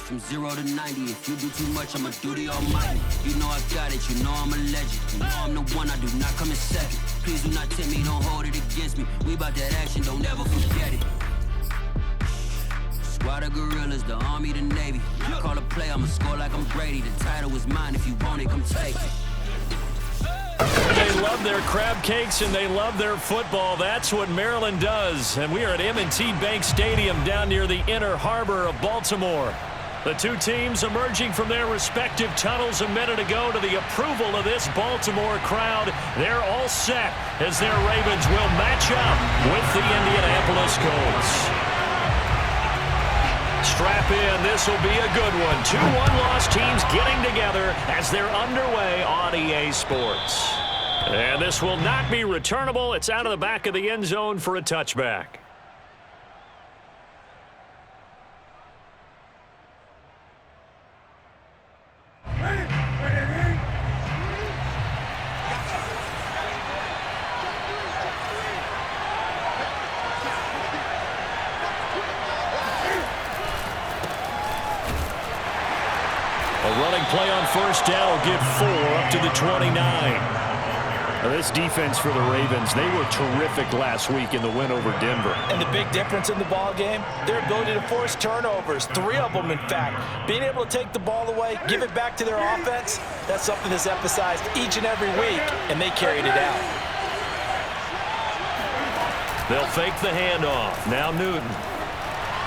from 0 to 90. If you do too much, I'ma do the almighty. You know I got it, you know I'm a legend. You know I'm the one, I do not come in second. Please do not tempt me, don't hold it against me. We about that action, don't ever forget it. Squad of gorillas, the army, the navy. You call a play, I'ma score like I'm Brady. The title is mine, if you want it, come take it. They love their crab cakes and they love their football. That's what Maryland does. And we are at M&T Bank Stadium down near the Inner Harbor of Baltimore. The two teams emerging from their respective tunnels a minute ago to the approval of this Baltimore crowd. They're all set as their Ravens will match up with the Indianapolis Colts. Strap in, this will be a good one. Two one-loss teams getting together as they're underway on EA Sports. And this will not be returnable. It's out of the back of the end zone for a touchback. Play on first down will get 4 up to the 29. Now this defense for the Ravens, they were terrific last week in the win over Denver. And the big difference in the ball game, their ability to force turnovers, 3 of them in fact. Being able to take the ball away, give it back to their offense, that's something that's emphasized each and every week, and they carried it out. They'll fake the handoff. Now Newton.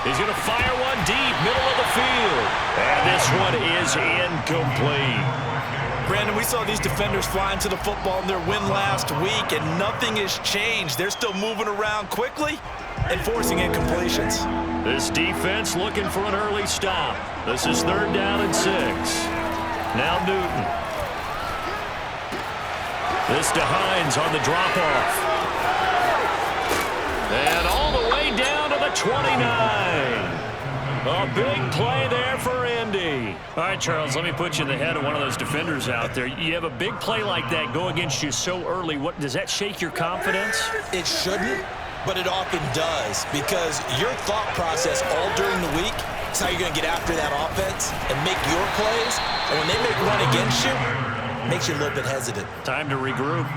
He's going to fire one deep, middle of the field. And this one is incomplete. Brandon, we saw these defenders flying to the football in their win last week, and nothing has changed. They're still moving around quickly and forcing incompletions. This defense looking for an early stop. This is 3rd down and 6. Now Newton. This to Hines on the drop-off. And all the way down to the 29. A big play there for Indy. All right, Charles, let me put you in the head of one of those defenders out there. You have a big play like that go against you so early. What does that shake your confidence? It shouldn't, but it often does, because your thought process all during the week is how you're going to get after that offense and make your plays. And when they make one against you, it makes you a little bit hesitant. Time to regroup.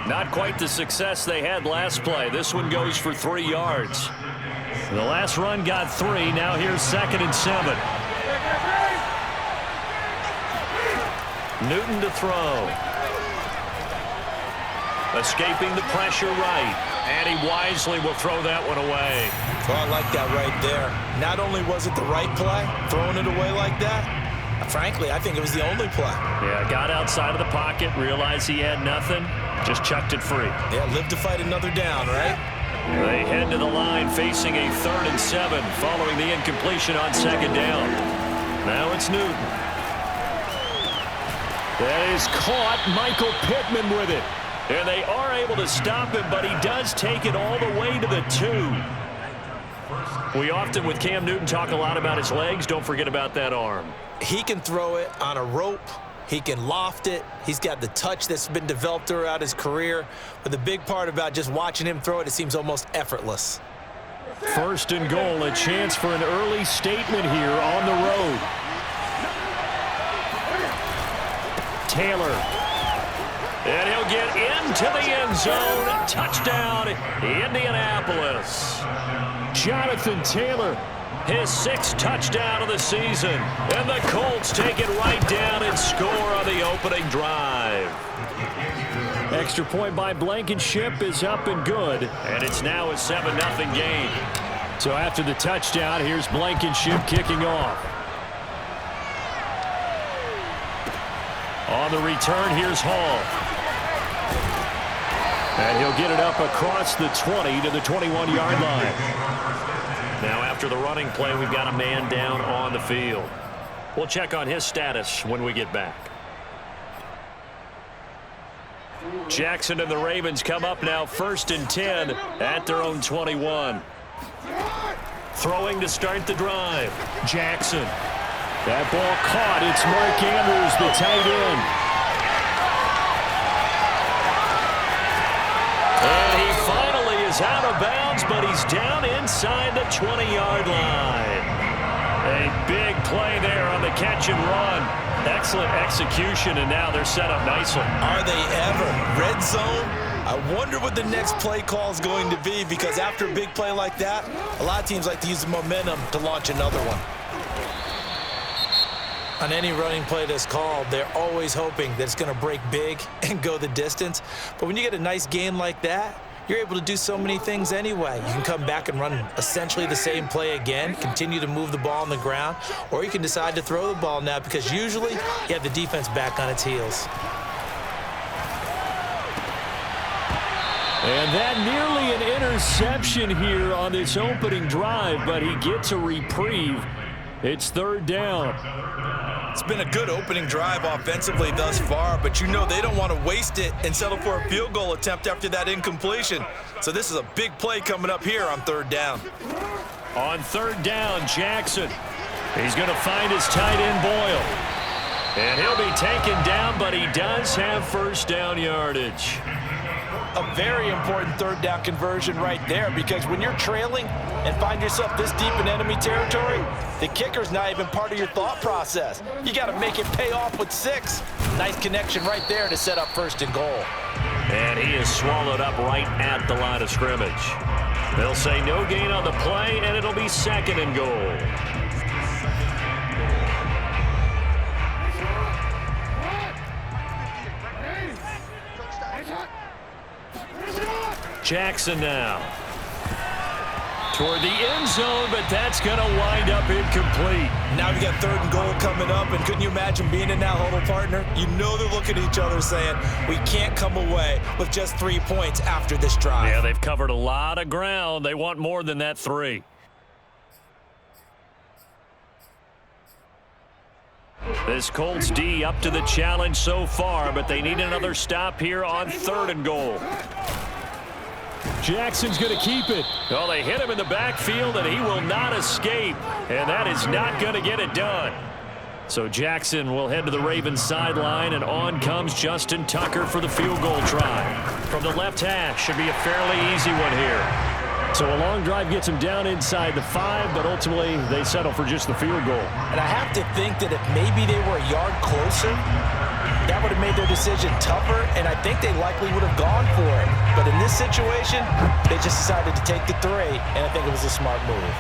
Not quite the success they had last play. This one goes for 3 yards. The last run got 3. Now here's 2nd and 7. Newton to throw. Escaping the pressure right. And he wisely will throw that one away. Well, I like that right there. Not only was it the right play, throwing it away like that, frankly, I think it was the only play. Yeah, got outside of the pocket, realized he had nothing, just chucked it free. Yeah, live to fight another down, right? They head to the line facing a 3rd and 7 following the incompletion on 2nd down. Now it's Newton. That is caught. Michael Pittman with it. And they are able to stop him, but he does take it all the way to the 2. We often, with Cam Newton, talk a lot about his legs. Don't forget about that arm. He can throw it on a rope. He can loft it. He's got the touch that's been developed throughout his career. But the big part about just watching him throw it, it seems almost effortless. 1st and goal, a chance for an early statement here on the road. Taylor. And he'll get into the end zone. Touchdown, Indianapolis. Jonathan Taylor, his 6th touchdown of the season. And the Colts take it right down and score on the opening drive. Extra point by Blankenship is up and good. And it's now a 7-0 game. So after the touchdown, here's Blankenship kicking off. On the return, here's Hall. And he'll get it up across the 20 to the 21-yard line. Now after the running play, we've got a man down on the field. We'll check on his status when we get back. Jackson and the Ravens come up now 1st and 10 at their own 21. Throwing to start the drive. Jackson. That ball caught. It's Mark Andrews, the tight end. And he finally is out of bounds, but he's down inside the 20-yard line. A big play there catch and run. Excellent execution, and now they're set up nicely. Are they ever? Red zone? I wonder what the next play call is going to be, because after a big play like that, a lot of teams like to use the momentum to launch another one. On any running play that's called, they're always hoping that it's going to break big and go the distance. But when you get a nice game like that, you're able to do so many things anyway. You can come back and run essentially the same play again, continue to move the ball on the ground, or you can decide to throw the ball now, because usually you have the defense back on its heels. And that nearly an interception here on this opening drive, but he gets a reprieve. It's third down. It's been a good opening drive offensively thus far, but you know they don't want to waste it and settle for a field goal attempt after that incompletion. So this is a big play coming up here on third down. On third down, Jackson. He's going to find his tight end, Boyle. And he'll be taken down, but he does have first down yardage. A very important third down conversion right there, because when you're trailing and find yourself this deep in enemy territory, the kicker's not even part of your thought process. You got to make it pay off with 6. Nice connection right there to set up first and goal. And he is swallowed up right at the line of scrimmage. They'll say no gain on the play, and it'll be second and goal. Jackson now toward the end zone, but that's going to wind up incomplete. Now we got third and goal coming up, and couldn't you imagine being in that huddle, partner? You know they're looking at each other saying, we can't come away with just 3 points after this drive. Yeah, they've covered a lot of ground. They want more than that 3. This Colts D up to the challenge so far, but they need another stop here on third and goal. Jackson's going to keep it. Well, they hit him in the backfield, and he will not escape. And that is not going to get it done. So Jackson will head to the Ravens sideline, and on comes Justin Tucker for the field goal try. From the left hash, should be a fairly easy one here. So a long drive gets him down inside the 5, but ultimately they settle for just the field goal. And I have to think that if maybe they were a yard closer, that would have made their decision tougher, and I think they likely would have gone for it. But in this situation, they just decided to take the 3, and I think it was a smart move.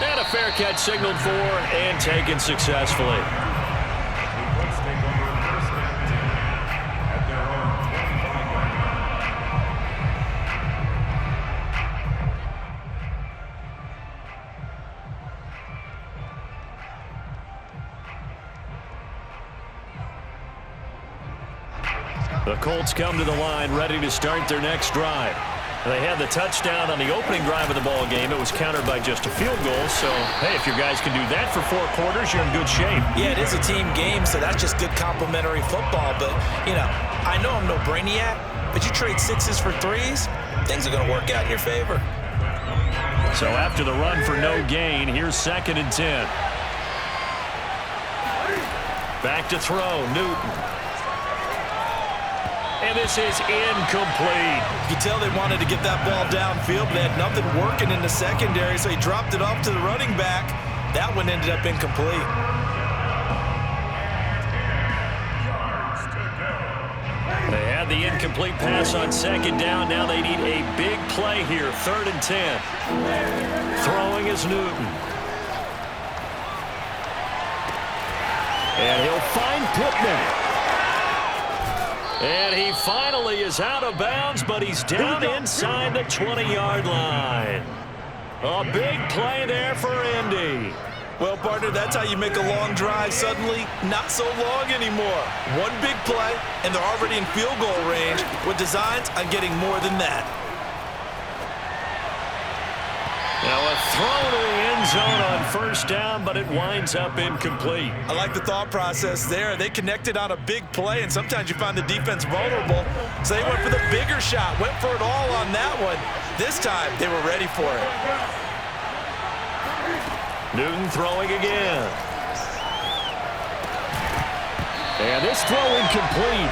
And a fair catch signaled for and taken successfully. The Colts come to the line ready to start their next drive. They had the touchdown on the opening drive of the ball game. It was countered by just a field goal. So, hey, if your guys can do that for 4 quarters, you're in good shape. Yeah, it is a team game, so that's just good complimentary football. But, you know, I know I'm no brainiac, but you trade 6s for 3s, things are going to work out in your favor. So after the run for no gain, here's 2nd and 10. Back to throw, Newton. And this is incomplete. You can tell they wanted to get that ball downfield, but they had nothing working in the secondary, so he dropped it off to the running back. That one ended up incomplete. They had the incomplete pass on 2nd down. Now they need a big play here, 3rd and 10. Throwing is Newton. And he'll find Pittman. And he finally is out of bounds, but he's down inside the 20-yard line. A big play there for Indy. Well, partner, that's how you make a long drive suddenly not so long anymore. One big play, and they're already in field goal range with designs on getting more than that. Now a throw to the end zone on 1st down, but it winds up incomplete. I like the thought process there. They connected on a big play, and sometimes you find the defense vulnerable. So they went for the bigger shot, went for it all on that one. This time, they were ready for it. Newton throwing again. And this throw incomplete.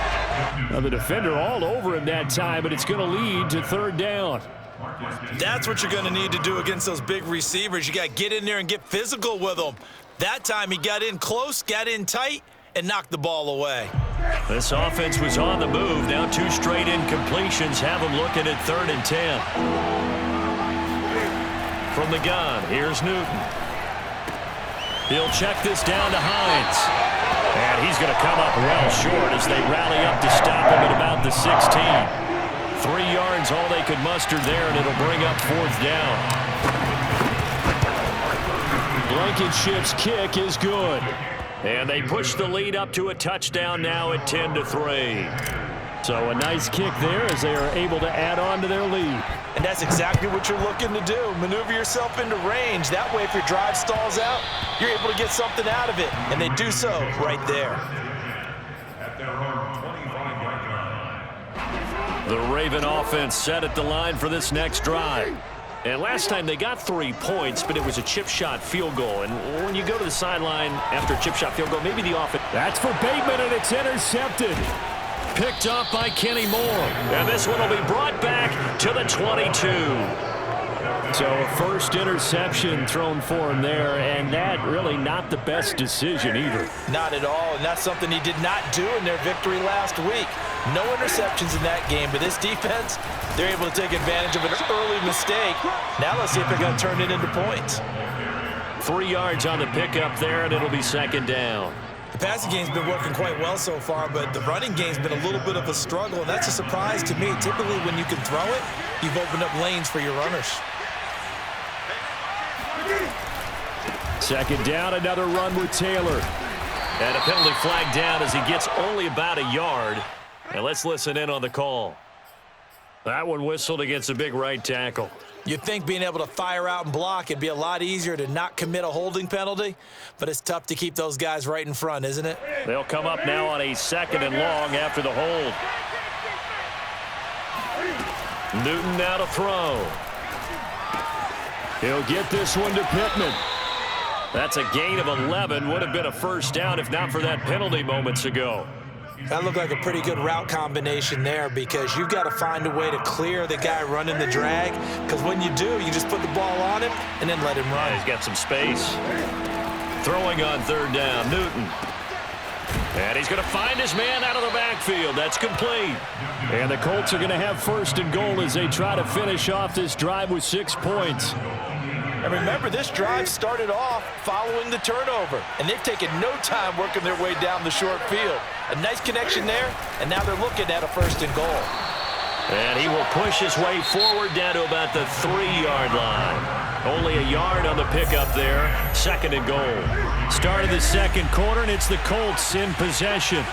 Now the defender all over him that time, but it's going to lead to 3rd down. That's what you're going to need to do against those big receivers. You got to get in there and get physical with them. That time he got in close, got in tight, and knocked the ball away. This offense was on the move. Now 2 straight incompletions have them looking at 3rd and 10. From the gun, here's Newton. He'll check this down to Hines. And he's going to come up well short as they rally up to stop him at about the 16. 3 yards, all they could muster there, and it'll bring up 4th down. Blankenship's kick is good. And they push the lead up to a touchdown now at 10-3. So a nice kick there as they are able to add on to their lead. And that's exactly what you're looking to do. Maneuver yourself into range. That way, if your drive stalls out, you're able to get something out of it. And they do so right there. The Raven offense set at the line for this next drive. And last time they got 3 points, but it was a chip shot field goal. And when you go to the sideline after a chip shot field goal, maybe the offense. That's for Bateman, and it's intercepted. Picked up by Kenny Moore. And this one will be brought back to the 22. So a first interception thrown for him there, and that really not the best decision either. Not at all, and that's something he did not do in their victory last week. No interceptions in that game, but this defense, they're able to take advantage of an early mistake. Now let's see if they're going to turn it into points. 3 yards on the pickup there, and it'll be 2nd down. The passing game's been working quite well so far, but the running game's been a little bit of a struggle, and that's a surprise to me. Typically, when you can throw it, you've opened up lanes for your runners. 2nd down, another run with Taylor. And a penalty flag down as he gets only about a yard. And let's listen in on the call. That one whistled against a big right tackle. You'd think being able to fire out and block it'd be a lot easier to not commit a holding penalty, but it's tough to keep those guys right in front, isn't it? They'll come up now on a 2nd and long after the hold. Newton now to throw. He'll get this one to Pittman. That's a gain of 11. Would have been a first down if not for that penalty moments ago. That looked like a pretty good route combination there because you've got to find a way to clear the guy running the drag, because when you do, you just put the ball on him and then let him run. Yeah, he's got some space. Throwing on 3rd down, Newton. And he's going to find his man out of the backfield. That's complete. And the Colts are going to have 1st and goal as they try to finish off this drive with 6 points. And remember, this drive started off following the turnover, and they've taken no time working their way down the short field. A nice connection there, and now they're looking at a 1st and goal. And he will push his way forward down to about the 3-yard line. Only a yard on the pickup there. 2nd and goal. Start of the 2nd quarter, and it's the Colts in possession.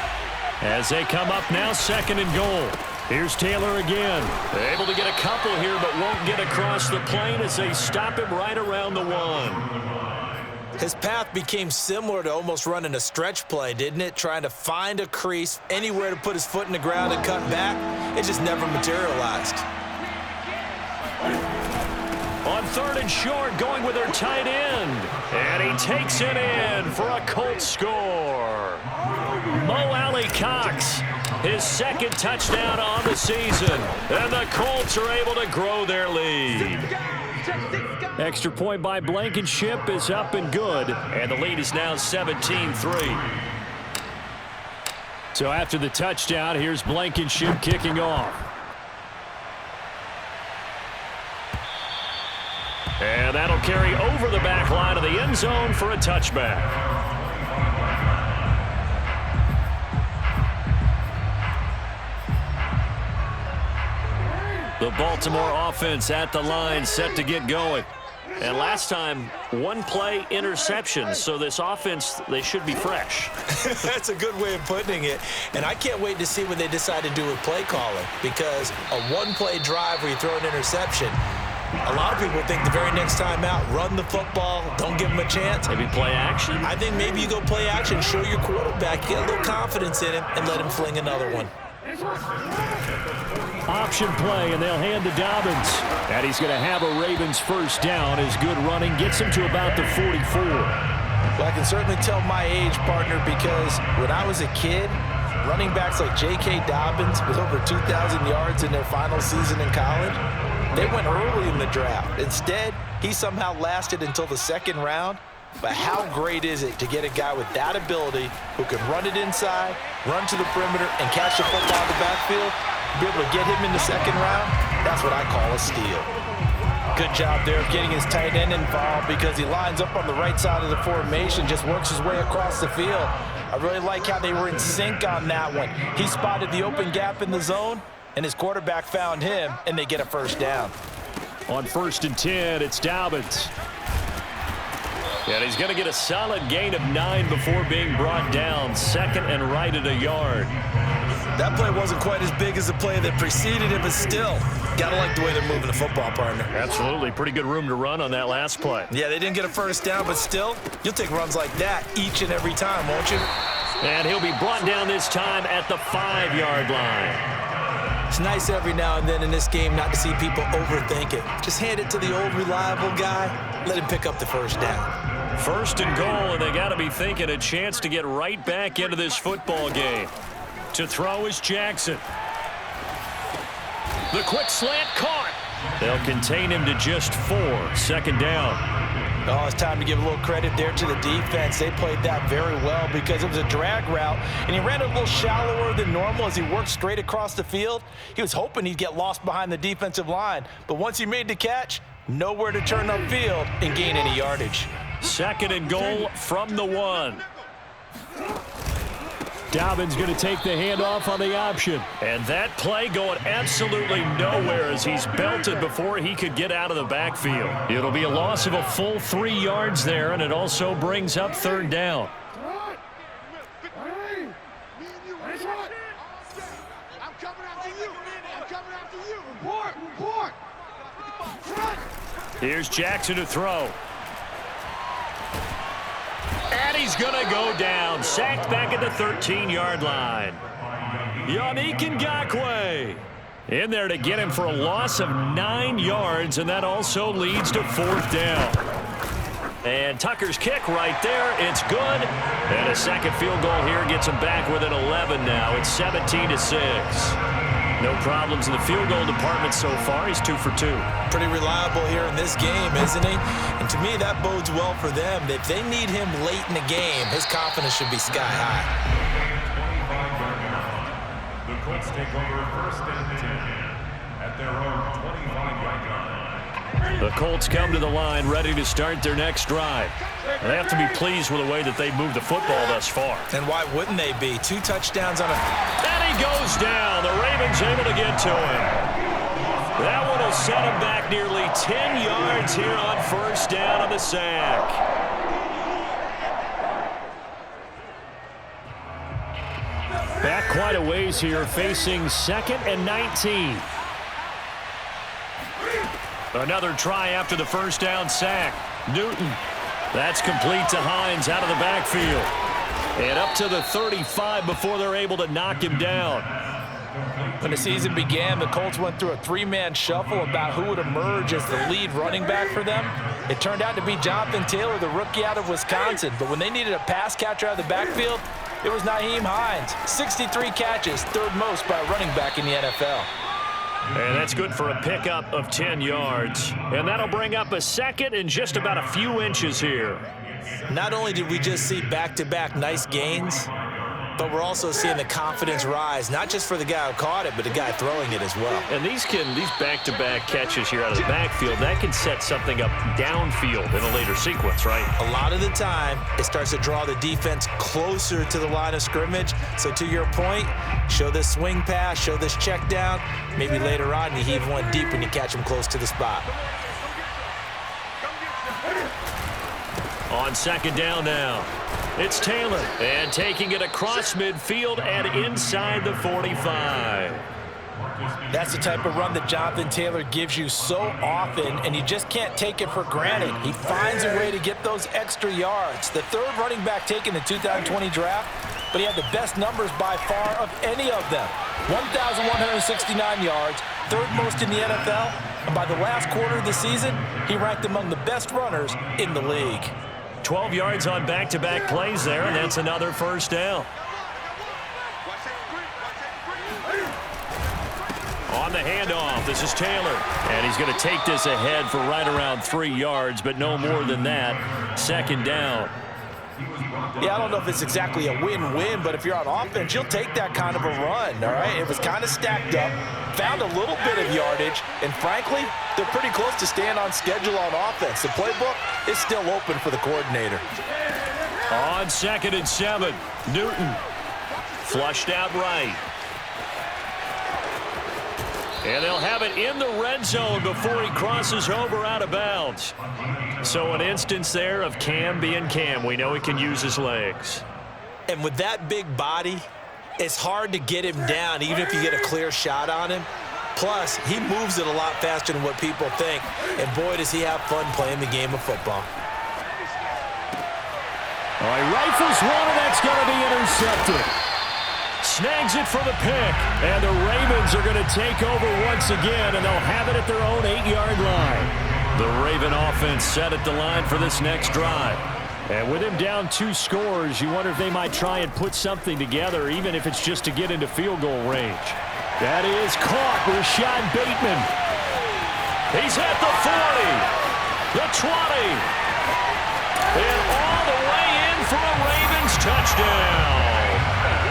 As they come up now, 2nd and goal. Here's Taylor again. They're able to get a couple here, but won't get across the plane as they stop him right around the 1. His path became similar to almost running a stretch play, didn't it? Trying to find a crease, anywhere to put his foot in the ground and cut back. It just never materialized. On 3rd and short, going with their tight end. And he takes it in for a Colts score. Mo Alley-Cox, his 2nd touchdown on the season. And the Colts are able to grow their lead. Extra point by Blankenship is up and good. And the lead is now 17-3. So after the touchdown, here's Blankenship kicking off. And that'll carry over the back line of the end zone for a touchback. The Baltimore offense at the line, set to get going. And last time, 1 play interception. So this offense, they should be fresh. That's a good way of putting it. And I can't wait to see what they decide to do with play calling, because a 1-play drive where you throw an interception, a lot of people think the very next time out, run the football, don't give them a chance. Maybe play action? I think maybe you go play action, show your quarterback, get a little confidence in him, and let him fling another one. Option play, and they'll hand to Dobbins. And he's going to have a Ravens first down. His good running gets him to about the 44. Well, I can certainly tell my age, partner, because when I was a kid, running backs like J.K. Dobbins with over 2,000 yards in their final season in college, they went early in the draft. Instead, he somehow lasted until the 2nd round. But how great is it to get a guy with that ability who can run it inside, run to the perimeter, and catch the football in the backfield, be able to get him in the second round? That's what I call a steal. Good job there of getting his tight end involved because he lines up on the right side of the formation, just works his way across the field. I really like how they were in sync on that one. He spotted the open gap in the zone, and his quarterback found him, and they get a first down. On 1st and 10, it's Dobbins. And he's going to get a solid gain of 9 before being brought down. 2nd and right at a yard. That play wasn't quite as big as the play that preceded it, but still, got to like the way they're moving the football, partner. Absolutely. Pretty good room to run on that last play. Yeah, they didn't get a first down, but still, you'll take runs like that each and every time, won't you? And he'll be brought down this time at the 5-yard line. It's nice every now and then in this game not to see people overthink it. Just hand it to the old reliable guy, let him pick up the first down. 1st and goal, and they got to be thinking a chance to get right back into this football game. To throw is Jackson. The quick slant caught. They'll contain him to just 4. 2nd down. Oh, it's time to give a little credit there to the defense. They played that very well because it was a drag route, and he ran a little shallower than normal as he worked straight across the field. He was hoping he'd get lost behind the defensive line, but once he made the catch, nowhere to turn upfield and gain any yardage. 2nd and goal from the 1. Dobbins going to take the handoff on the option. And that play going absolutely nowhere as he's belted before he could get out of the backfield. It'll be a loss of a full 3 yards there, and it also brings up 3rd down. Here's Jackson to throw. And he's going to go down. Sacked back at the 13-yard line. Yannick Ngakoue in there to get him for a loss of 9 yards, and that also leads to 4th down. And Tucker's kick right there. It's good. And a second field goal here gets him back within 11 now. It's 17-6. No problems in the field goal department so far. He's 2 for 2. Pretty reliable here in this game, isn't he? And to me, that bodes well for them. If they need him late in the game, his confidence should be sky high. The Colts take over 1st and 10 at their own 25-yard line. The Colts come to the line ready to start their next drive. They have to be pleased with the way that they've moved the football thus far. And why wouldn't they be? 2 touchdowns on a... And he goes down. The Ravens able to get to him. That one will set him back nearly 10 yards here on 1st down on the sack. Back quite a ways here, facing 2nd and 19. Another try after the 1st down sack. Newton. That's complete to Hines out of the backfield. And up to the 35 before they're able to knock him down. When the season began, the Colts went through a 3-man shuffle about who would emerge as the lead running back for them. It turned out to be Jonathan Taylor, the rookie out of Wisconsin. But when they needed a pass catcher out of the backfield, it was Nyheim Hines. 63 catches, 3rd most by a running back in the NFL. And that's good for a pickup of 10 yards. And that'll bring up a 2nd and just about a few inches here. Not only did we just see back-to-back nice gains, but we're also seeing the confidence rise, not just for the guy who caught it, but the guy throwing it as well. And these back-to-back catches here out of the backfield, that can set something up downfield in a later sequence, right? A lot of the time, it starts to draw the defense closer to the line of scrimmage. So to your point, show this swing pass, show this check down. Maybe later on, you heave one deep when you catch him close to the spot. On 2nd down now, it's Taylor. And taking it across midfield and inside the 45. That's the type of run that Jonathan Taylor gives you so often, and you just can't take it for granted. He finds a way to get those extra yards. The 3rd running back taken in the 2020 draft, but he had the best numbers by far of any of them. 1,169 yards, 3rd most in the NFL, and by the last quarter of the season, he ranked among the best runners in the league. 12 yards on back-to-back plays there, and that's another 1st down. On the handoff, this is Taylor. And he's going to take this ahead for right around 3 yards, but no more than that. Second down. Yeah, I don't know if it's exactly a win-win, but if you're on offense, you'll take that kind of a run, all right? It was kind of stacked up, found a little bit of yardage, and frankly, they're pretty close to staying on schedule on offense. The playbook is still open for the coordinator. On 2nd and 7, Newton flushed out right. And they'll have it in the red zone before he crosses over out of bounds. So an instance there of Cam being Cam. We know he can use his legs. And with that big body, it's hard to get him down, even if you get a clear shot on him. Plus, he moves it a lot faster than what people think. And boy, does he have fun playing the game of football. All right, rifles one, and that's going to be intercepted. Snags it for the pick, and the Ravens are going to take over once again, and they'll have it at their own 8-yard line. The Raven offense set at the line for this next drive. And with him down 2 scores, you wonder if they might try and put something together, even if it's just to get into field goal range. That is caught, Rashad Bateman. He's at the 40, the 20, and all the way in for a Ravens touchdown.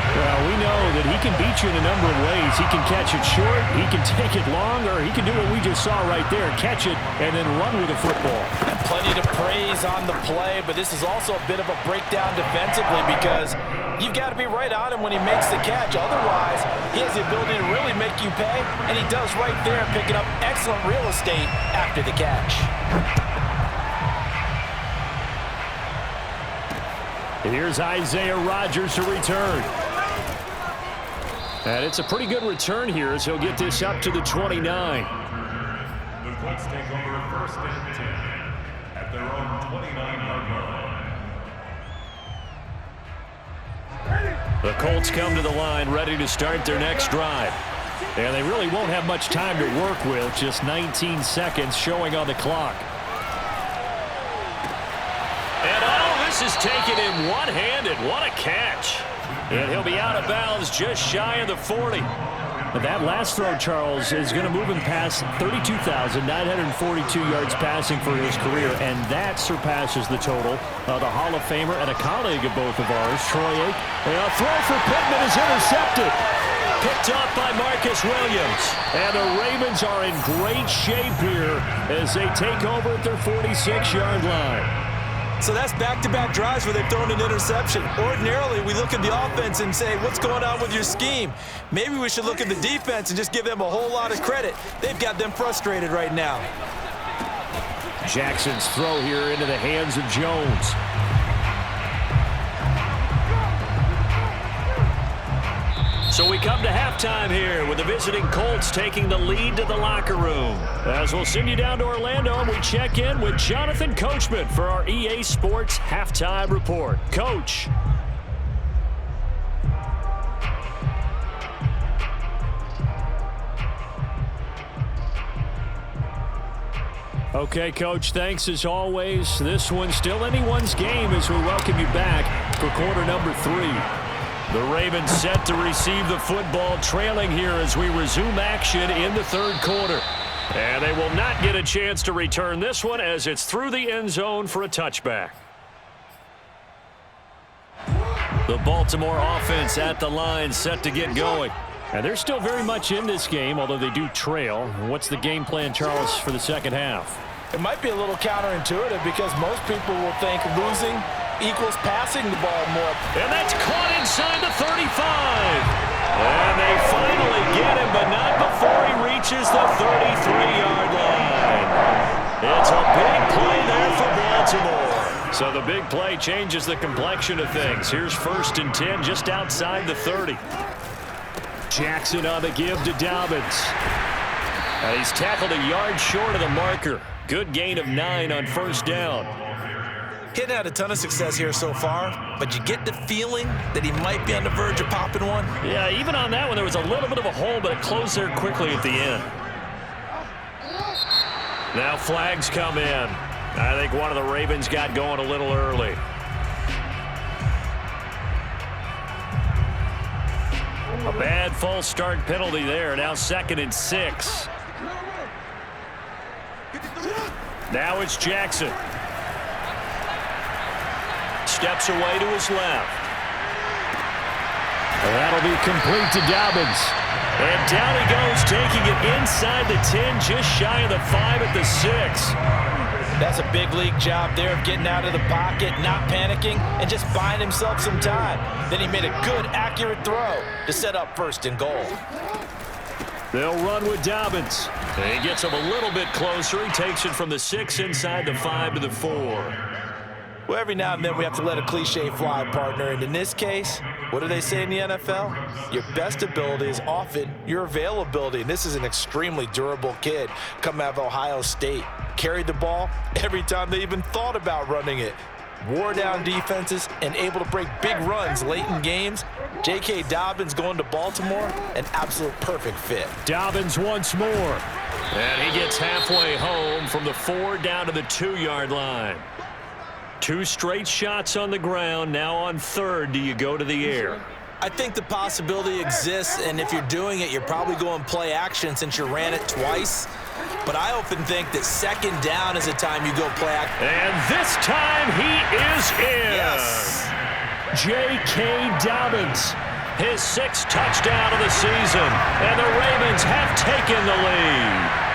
Well, we know that he can beat you in a number of ways. He can catch it short, he can take it long, or he can do what we just saw right there, catch it and then run with the football. And plenty to praise on the play, but this is also a bit of a breakdown defensively because you've got to be right on him when he makes the catch. Otherwise, he has the ability to really make you pay, and he does right there, picking up excellent real estate after the catch. Here's Isaiah Rodgers to return. And it's a pretty good return here as he'll get this up to the 29. The Colts take over 1st and 10 at their own 29-yard line. The Colts come to the line ready to start their next drive. And they really won't have much time to work with, just 19 seconds showing on the clock. And this is taken in one-handed. What a catch. And he'll be out of bounds just shy of the 40. But that last throw, Charles, is going to move him past 32,942 yards passing for his career, and that surpasses the total of the Hall of Famer and a colleague of both of ours, Troy Aikman. And a throw for Pittman is intercepted. Picked off by Marcus Williams. And the Ravens are in great shape here as they take over at their 46-yard line. So that's back-to-back drives where they've thrown an interception. Ordinarily, we look at the offense and say, what's going on with your scheme? Maybe we should look at the defense and just give them a whole lot of credit. They've got them frustrated right now. Jackson's throw here into the hands of Jones. So we come to halftime here with the visiting Colts taking the lead to the locker room. As we'll send you down to Orlando and we check in with Jonathan Coachman for our EA Sports Halftime Report. Coach. Okay, Coach, thanks as always. This one's still anyone's game as we welcome you back for quarter number 3. The Ravens set to receive the football, trailing here as we resume action in the 3rd quarter. And they will not get a chance to return this one as it's through the end zone for a touchback. The Baltimore offense at the line set to get going. And they're still very much in this game, although they do trail. What's the game plan, Charles, for the second half? It might be a little counterintuitive because most people will think losing equals passing the ball more. And that's caught inside the 35. And they finally get him, but not before he reaches the 33-yard line. It's a big play there for Baltimore. So the big play changes the complexion of things. Here's 1st and 10 just outside the 30. Jackson on the give to Dobbins. And he's tackled a yard short of the marker. Good gain of 9 on 1st down. Hadn't had a ton of success here so far, but you get the feeling that he might be on the verge of popping one. Yeah, even on that one, there was a little bit of a hole, but it closed there quickly at the end. Now flags come in. I think one of the Ravens got going a little early. A bad false start penalty there. Now 2nd and 6. Now it's Jackson. Steps away to his left. That'll be complete to Dobbins. And down he goes, taking it inside the 10, just shy of the 5 at the 6. That's a big league job there of getting out of the pocket, not panicking, and just buying himself some time. Then he made a good, accurate throw to set up 1st and goal. They'll run with Dobbins. And he gets him a little bit closer. He takes it from the 6 inside the 5 to the 4. Well, every now and then we have to let a cliche fly, partner. And in this case, what do they say in the NFL? Your best ability is often your availability. And this is an extremely durable kid coming out of Ohio State. Carried the ball every time they even thought about running it. Wore down defenses and able to break big runs late in games. J.K. Dobbins going to Baltimore, an absolute perfect fit. Dobbins once more. And he gets halfway home from the 4 down to the 2-yard line. 2 straight shots on the ground. Now on 3rd, do you go to the air? I think the possibility exists, and if you're doing it, you're probably going play action since you ran it twice. But I often think that 2nd down is a time you go play action. And this time he is in. Yes. J.K. Dobbins, his 6th touchdown of the season, and the Ravens have taken the lead.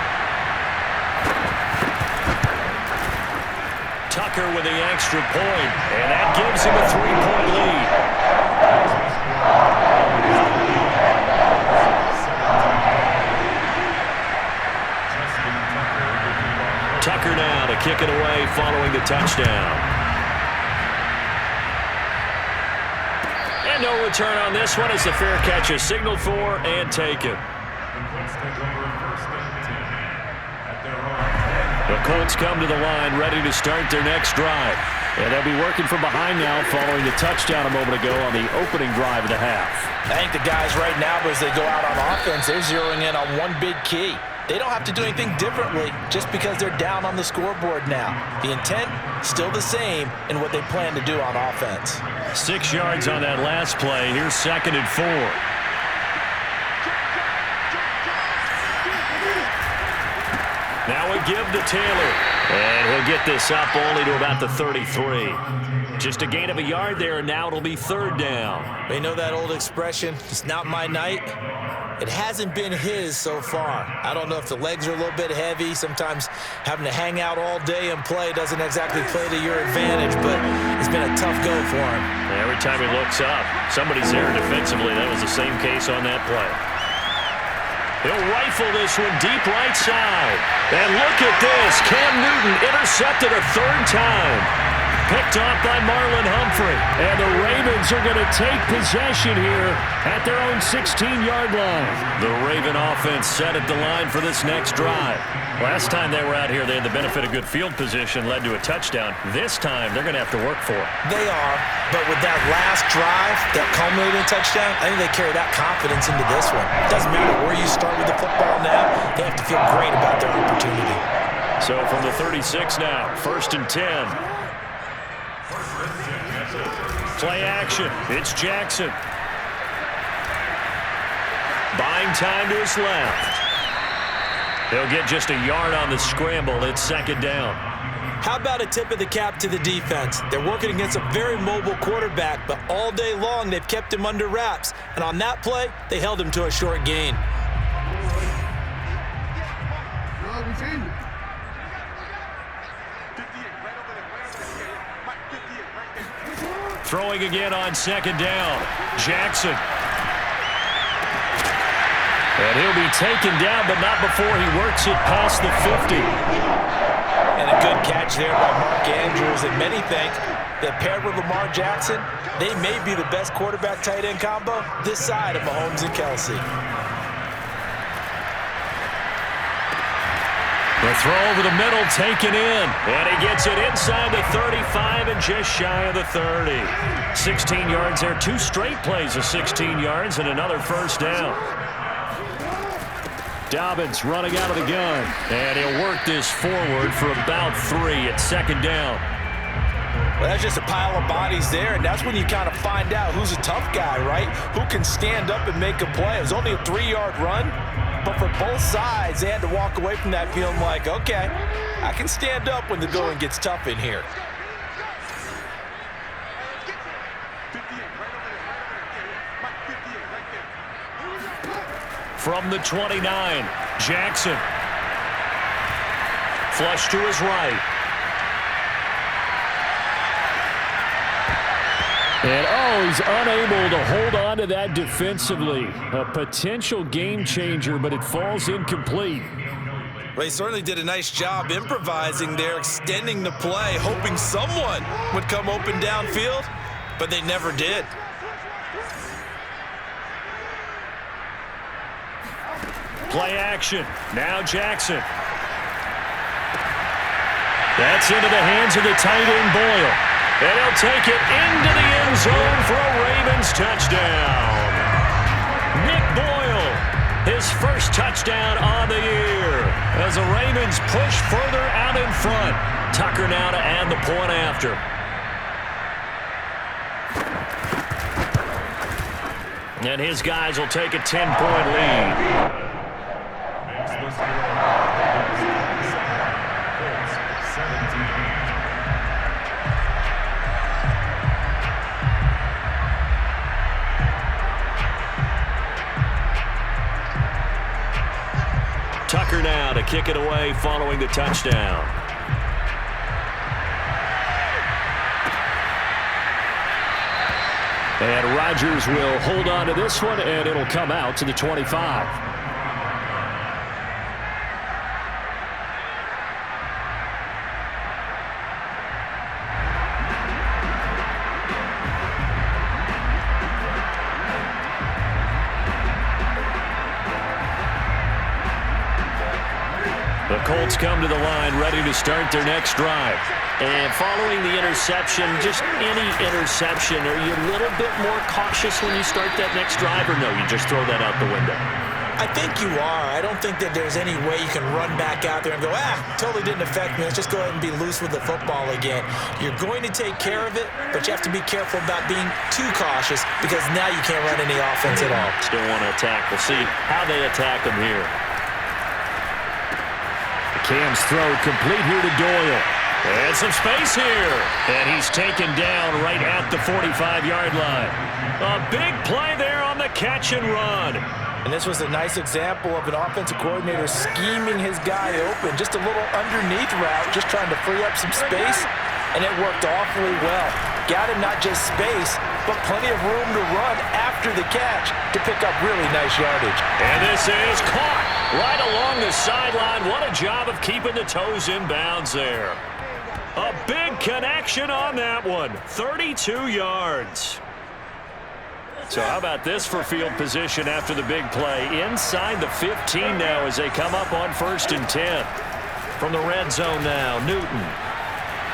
Tucker with the extra point, and that gives him a 3-point lead. Tucker now to kick it away following the touchdown. And no return on this one as the fair catch is signaled for and taken. The Colts come to the line ready to start their next drive. And they'll be working from behind now following the touchdown a moment ago on the opening drive of the half. I think the guys right now, as they go out on offense, they're zeroing in on one big key. They don't have to do anything differently just because they're down on the scoreboard now. The intent, still the same in what they plan to do on offense. 6 yards on that last play. Here's 2nd and 4. Now a give to Taylor. And he'll get this up only to about the 33. Just a gain of a yard there, and now it'll be 3rd down. You know that old expression, it's not my night? It hasn't been his so far. I don't know if the legs are a little bit heavy. Sometimes having to hang out all day and play doesn't exactly play to your advantage, but it's been a tough go for him. Every time he looks up, somebody's there defensively. That was the same case on that play. He'll rifle this one deep right side. And look at this. Cam Newton intercepted a 3rd time. Picked off by Marlon Humphrey. And the Ravens are going to take possession here at their own 16-yard line. The Raven offense set at the line for this next drive. Last time they were out here, they had the benefit of good field position, led to a touchdown. This time, they're going to have to work for it. They are, but with that last drive, that culminating touchdown, I think they carry that confidence into this one. It doesn't matter where you start with the football now, they have to feel great about their opportunity. So from the 36 now, 1st and 10. Play action. It's Jackson. Buying time to his left. They'll get just a yard on the scramble. It's 2nd down. How about a tip of the cap to the defense? They're working against a very mobile quarterback, but all day long they've kept him under wraps. And on that play, they held him to a short gain. Throwing again on 2nd down. Jackson. And he'll be taken down, but not before he works it past the 50. And a good catch there by Mark Andrews. And many think that paired with Lamar Jackson, they may be the best quarterback-tight end combo this side of Mahomes and Kelsey. The throw over the middle taken in. And he gets it inside the 35 and just shy of the 30. 16 yards there. 2 straight plays of 16 yards and another 1st down. Dobbins running out of the gun. And he'll work this forward for about 3 at 2nd down. Well, that's just a pile of bodies there, and that's when you kind of find out who's a tough guy, right? Who can stand up and make a play. It was only a 3-yard run, but for both sides, they had to walk away from that feeling like, okay, I can stand up when the going gets tough in here. From the 29, Jackson. Flush to his right. And he's unable to hold on to that defensively. A potential game changer, but it falls incomplete. Well, he certainly did a nice job improvising there, extending the play, hoping someone would come open downfield, but they never did. Play action. Now Jackson. That's into the hands of the tight end, Boyle. And he'll take it into the end zone for a Ravens touchdown. Nick Boyle, his first touchdown on the year as the Ravens push further out in front. Tucker now to add the point after. And his guys will take a 10-point lead. Colts 17. Tucker now to kick it away following the touchdown. And Rodgers will hold on to this one, and it'll come out to the 25. The Colts come to the line ready to start their next drive. And following the interception, just any interception, are you a little bit more cautious when you start that next drive, or no, you just throw that out the window? I think you are. I don't think that there's any way you can run back out there and go, totally didn't affect me. Let's just go ahead and be loose with the football again. You're going to take care of it, but you have to be careful about being too cautious because now you can't run any offense at all. Still want to attack. We'll see how they attack them here. Cam's throw complete here to Doyle. And some space here. And he's taken down right at the 45-yard line. A big play there on the catch and run. And this was a nice example of an offensive coordinator scheming his guy open. Just a little underneath route, just trying to free up some space. And it worked awfully well. Got him not just space, but plenty of room to run after the catch to pick up really nice yardage. And this is caught right along the sideline. What a job of keeping the toes in bounds there. A big connection on that one. 32 yards. So how about this for field position after the big play? Inside the 15 now as they come up on 1st and 10. From the red zone now, Newton.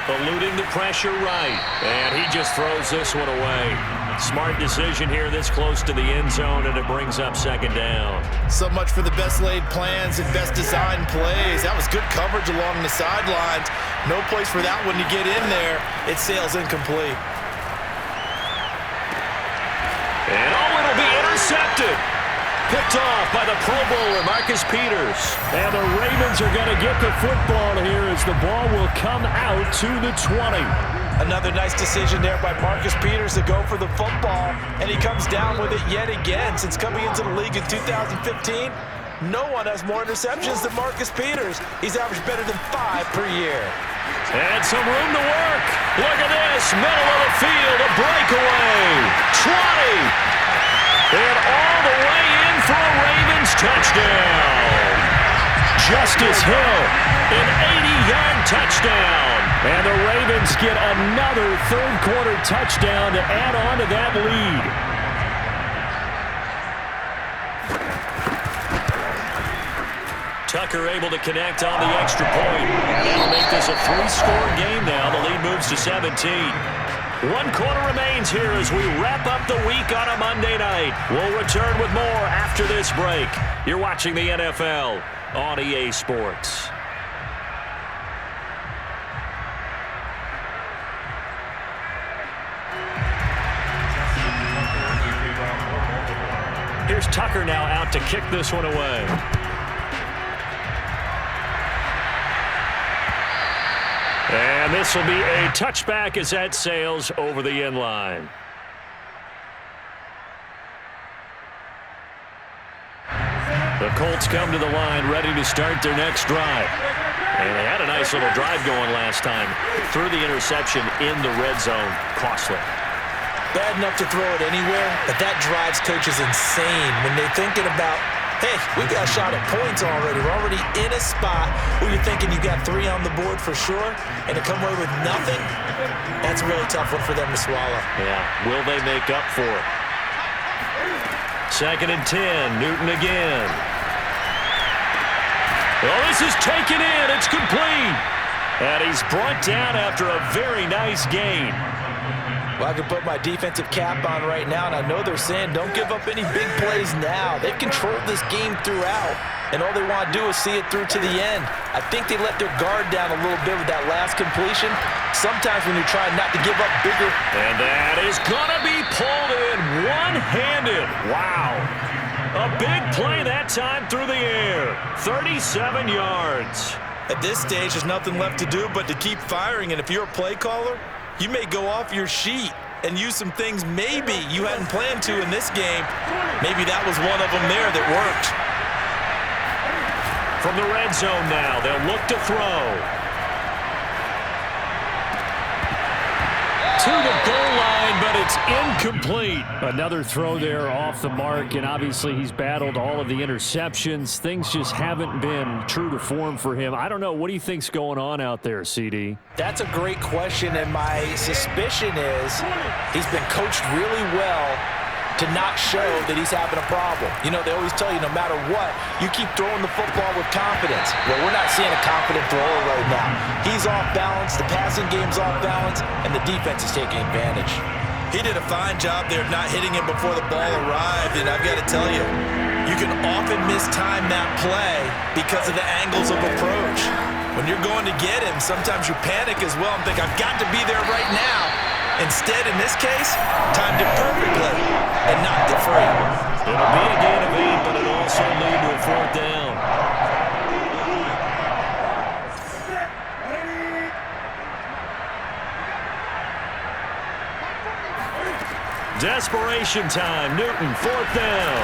Eluding the pressure right. And he just throws this one away. Smart decision here this close to the end zone, and it brings up 2nd down. So much for the best laid plans and best designed plays. That was good coverage along the sidelines. No place for that one to get in there. It sails incomplete. And it'll be intercepted. Picked off by the Pro Bowler, Marcus Peters. And the Ravens are going to get the football here as the ball will come out to the 20. Another nice decision there by Marcus Peters to go for the football, and he comes down with it yet again. Since coming into the league in 2015, no one has more interceptions than Marcus Peters. He's averaged better than 5 per year. And some room to work. Look at this, middle of the field, a breakaway. 20. And all the way in for a Ravens touchdown. Justice Hill, an 80-yard touchdown. And the Ravens get another third-quarter touchdown to add on to that lead. Tucker able to connect on the extra point. And that'll make this a 3-score game now. The lead moves to 17. 1 quarter remains here as we wrap up the week on a Monday night. We'll return with more after this break. You're watching the NFL on EA Sports. Here's Tucker now out to kick this one away. And this will be a touchback as that sails over the end line. The Colts come to the line ready to start their next drive. And they had a nice little drive going last time. Threw the interception in the red zone. Costly. Bad enough to throw it anywhere, but that drives coaches insane when they're thinking about, hey, we got a shot at points already. We're already in a spot where you're thinking you got 3 on the board for sure, and to come away with nothing, that's a really tough one for them to swallow. Yeah, will they make up for it? 2nd and 10, Newton again. Well, this is taken in. It's complete. And he's brought down after a very nice gain. Well, I can put my defensive cap on right now, and I know they're saying don't give up any big plays now. They've controlled this game throughout, and all they want to do is see it through to the end. I think they let their guard down a little bit with that last completion. Sometimes when you're trying not to give up bigger. And that is going to be pulled in one-handed. Wow. A big play that time through the air. 37 yards. At this stage, there's nothing left to do but to keep firing, and if you're a play caller, you may go off your sheet and use some things maybe you hadn't planned to in this game. Maybe that was one of them there that worked. From the red zone now, they'll look to throw. To the goal line, but it's incomplete. Another throw there off the mark, and obviously he's battled all of the interceptions. Things just haven't been true to form for him. I don't know. What do you think's going on out there, CD? That's a great question, and my suspicion is he's been coached really well to not show that he's having a problem. You know, they always tell you no matter what, you keep throwing the football with confidence. Well, we're not seeing a confident thrower right now. He's off balance, the passing game's off balance, and the defense is taking advantage. He did a fine job there of not hitting him before the ball arrived, and I've got to tell you, you can often mistime that play because of the angles of approach. When you're going to get him, sometimes you panic as well and think, I've got to be there right now. Instead, in this case, timed it perfectly and knocked it free. It'll be a gain of 8, but it'll also lead to a 4th down. Desperation time. Newton, 4th down.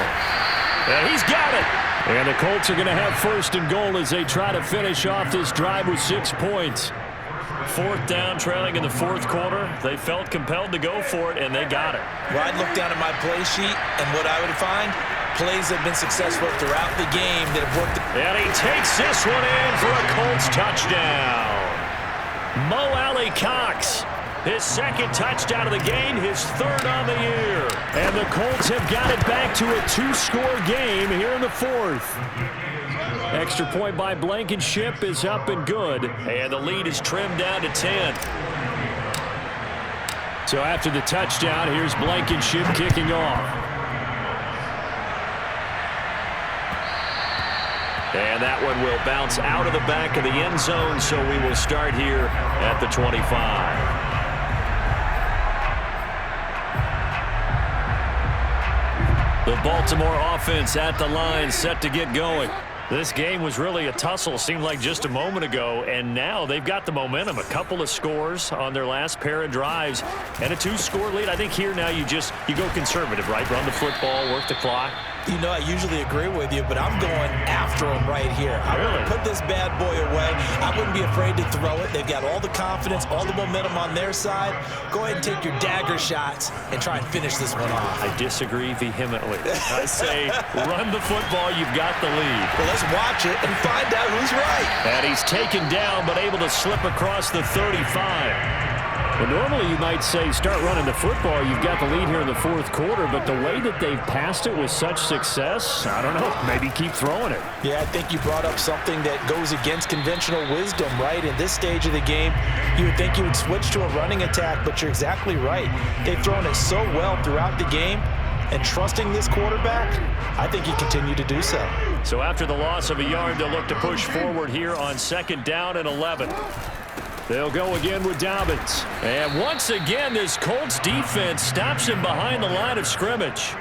And he's got it. And the Colts are going to have 1st and goal as they try to finish off this drive with 6 points. 4th down, trailing in the 4th quarter. They felt compelled to go for it, and they got it. Well, I'd look down at my play sheet, and what I would find, plays have been successful throughout the game that have worked. And he takes this one in for a Colts touchdown. Mo Alley Cox, his 2nd touchdown of the game, his 3rd on the year. And the Colts have got it back to a 2-score game here in the 4th. Extra point by Blankenship is up and good. And the lead is trimmed down to 10. So after the touchdown, here's Blankenship kicking off. And that one will bounce out of the back of the end zone, so we will start here at the 25. The Baltimore offense at the line, set to get going. This game was really a tussle, seemed like just a moment ago, and now they've got the momentum. A couple of scores on their last pair of drives and a 2-score lead. I think here now you go conservative, right? Run the football, work the clock. You know, I usually agree with you, but I'm going after him right here. I want to put this bad boy away. I wouldn't be afraid to throw it. They've got all the confidence, all the momentum on their side. Go ahead and take your dagger shots and try and finish this one off. I disagree vehemently. I say run the football. You've got the lead. Well, let's watch it and find out who's right. And he's taken down but able to slip across the 35. Well, normally you might say start running the football. You've got the lead here in the 4th quarter, but the way that they've passed it with such success, I don't know, maybe keep throwing it. Yeah, I think you brought up something that goes against conventional wisdom, right? In this stage of the game, you would think you would switch to a running attack, but you're exactly right. They've thrown it so well throughout the game, and trusting this quarterback, I think he continued to do so. So after the loss of a yard, they'll look to push forward here on 2nd down and 11. They'll go again with Dobbins. And once again, this Colts defense stops him behind the line of scrimmage.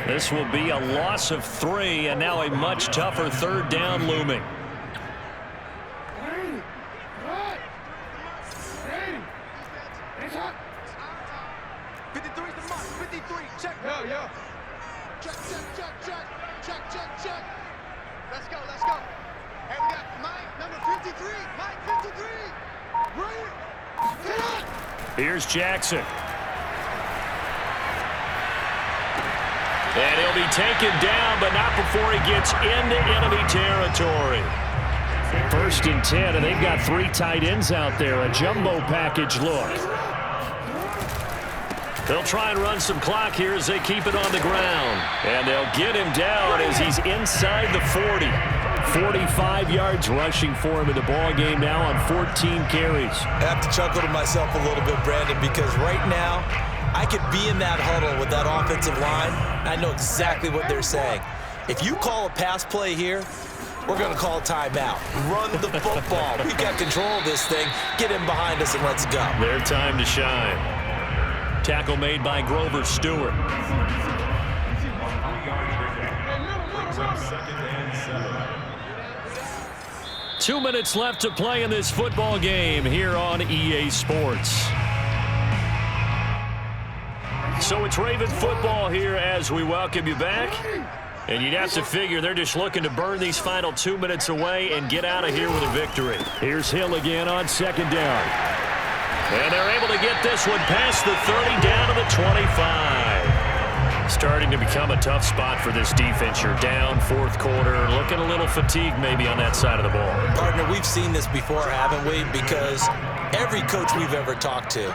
This will be a loss of 3, and now a much tougher 3rd down looming. Let's go. Hey, we got Mike, number 53. Mike, 53. Here's Jackson. And he'll be taken down, but not before he gets into enemy territory. 1st and 10, and they've got 3 tight ends out there. A jumbo package look. They'll try and run some clock here as they keep it on the ground. And they'll get him down as he's inside the 40. 45 yards rushing for him in the ball game now on 14 carries. I have to chuckle to myself a little bit, Brandon, because right now I could be in that huddle with that offensive line. I know exactly what they're saying. If you call a pass play here, we're going to call a timeout. Run the football. We've got control of this thing. Get him behind us and let's go. Their time to shine. Tackle made by Grover Stewart. Brings up 2nd and 7. 2 minutes left to play in this football game here on EA Sports. So it's Raven football here as we welcome you back. And you'd have to figure they're just looking to burn these final 2 minutes away and get out of here with a victory. Here's Hill again on 2nd down. And they're able to get this one past the 30 down to the 25. Starting to become a tough spot for this defense. You're down 4th quarter, looking a little fatigued maybe on that side of the ball. Partner, we've seen this before, haven't we? Because every coach we've ever talked to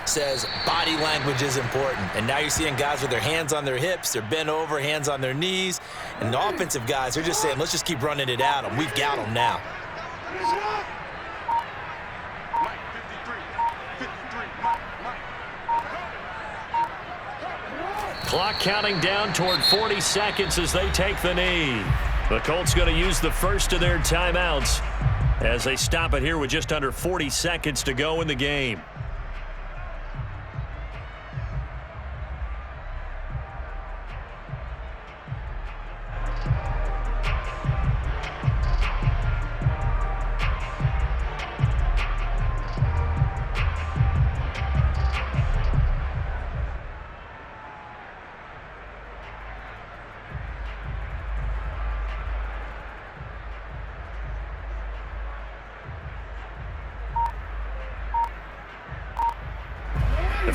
says body language is important. And now you're seeing guys with their hands on their hips, they're bent over, hands on their knees. And the offensive guys, they're just saying, let's just keep running it at them. We've got them now. Clock counting down toward 40 seconds as they take the knee. The Colts going to use the first of their timeouts as they stop it here with just under 40 seconds to go in the game.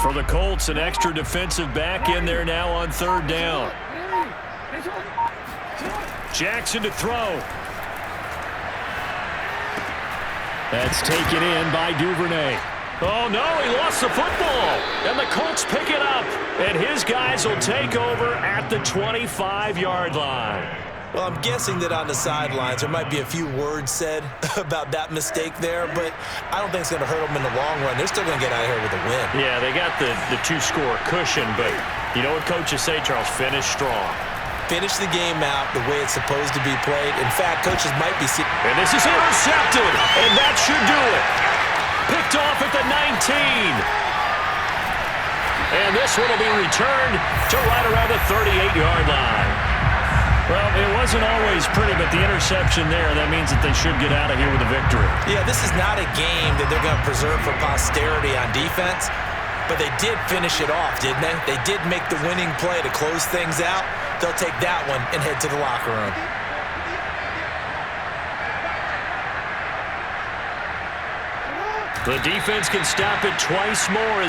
For the Colts, an extra defensive back in there now on 3rd down. Jackson to throw. That's taken in by Duvernay. Oh, no, he lost the football. And the Colts pick it up. And his guys will take over at the 25-yard line. Well, I'm guessing that on the sidelines there might be a few words said about that mistake there, but I don't think it's going to hurt them in the long run. They're still going to get out of here with a win. Yeah, they got the 2-score cushion, but you know what coaches say, Charles? Finish strong. Finish the game out the way it's supposed to be played. In fact, coaches might be seeing. And this is intercepted, and that should do it. Picked off at the 19. And this one will be returned to right around the 38-yard line. Well, it wasn't always pretty, but the interception there, that means that they should get out of here with a victory. Yeah, this is not a game that they're going to preserve for posterity on defense, but they did finish it off, didn't they? They did make the winning play to close things out. They'll take that one and head to the locker room. The defense can stop it twice more.